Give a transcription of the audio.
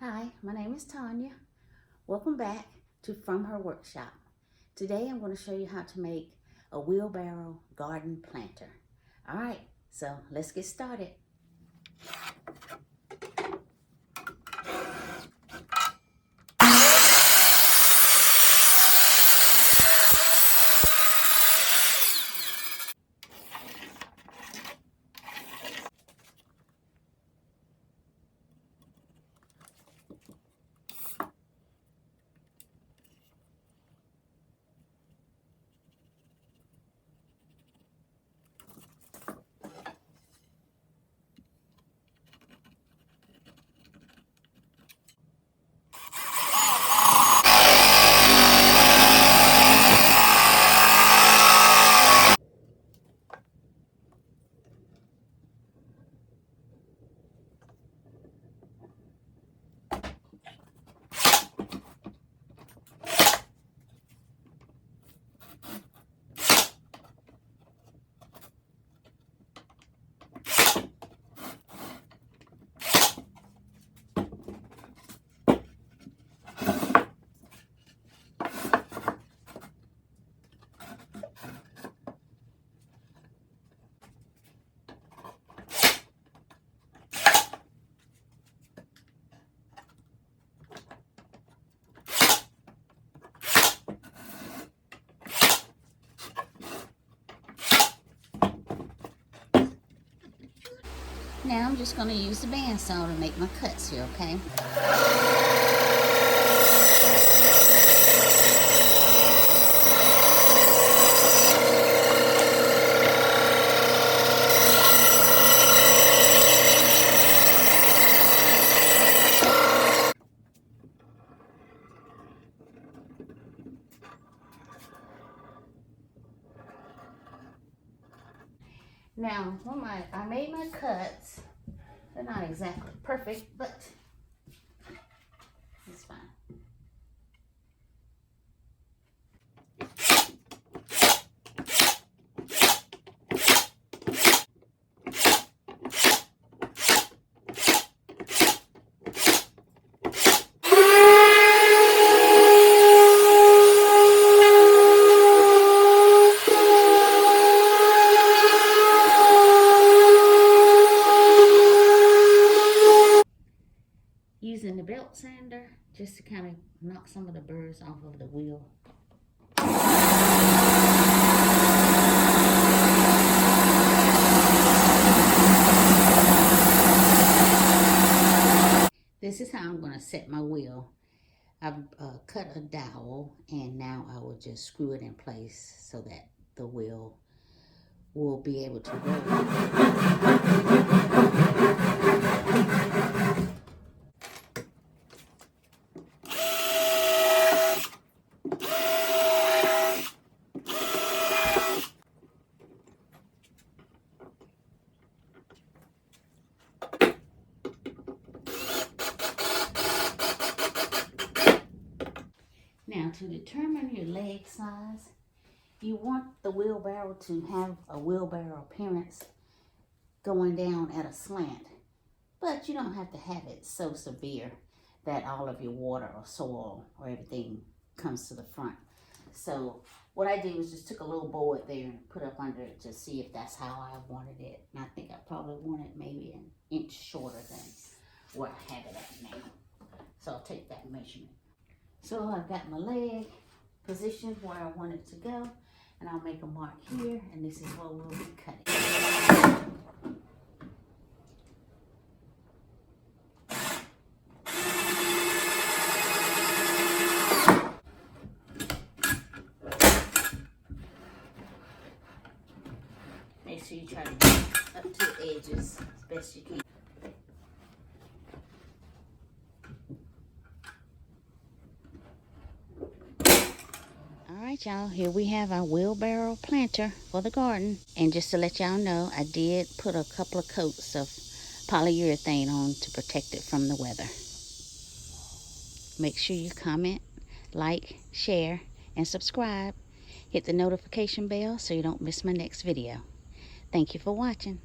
Hi, my name is Tanya. Welcome back to From Her Workshop. Today I'm going to show you how to make a wheelbarrow garden planter. All right, so let's get started. Now I'm just going to use the bandsaw to make my cuts here, okay? Now, when I made my cuts, they're not exactly perfect, but it's fine. Using the belt sander just to kind of knock some of the burrs off of the wheel. This is how I'm going to set my wheel. I've cut a dowel, and now I will just screw it in place so that the wheel will be able to roll. Now, to determine your leg size, you want the wheelbarrow to have a wheelbarrow appearance going down at a slant. But you don't have to have it so severe that all of your water or soil or everything comes to the front. So what I did was just took a little board there and put up under it to see if that's how I wanted it. And I think I probably want it maybe an inch shorter than where I have it at now. So I'll take that measurement. So I've got my leg positioned where I want it to go, and I'll make a mark here, and this is where we'll be cutting. Make sure you try to get up to the edges as best you can. Alright y'all, here we have our wheelbarrow planter for the garden. And just to let y'all know, I did put a couple of coats of polyurethane on to protect it from the weather. Make sure you comment, like, share, and subscribe. Hit the notification bell so you don't miss my next video. Thank you for watching.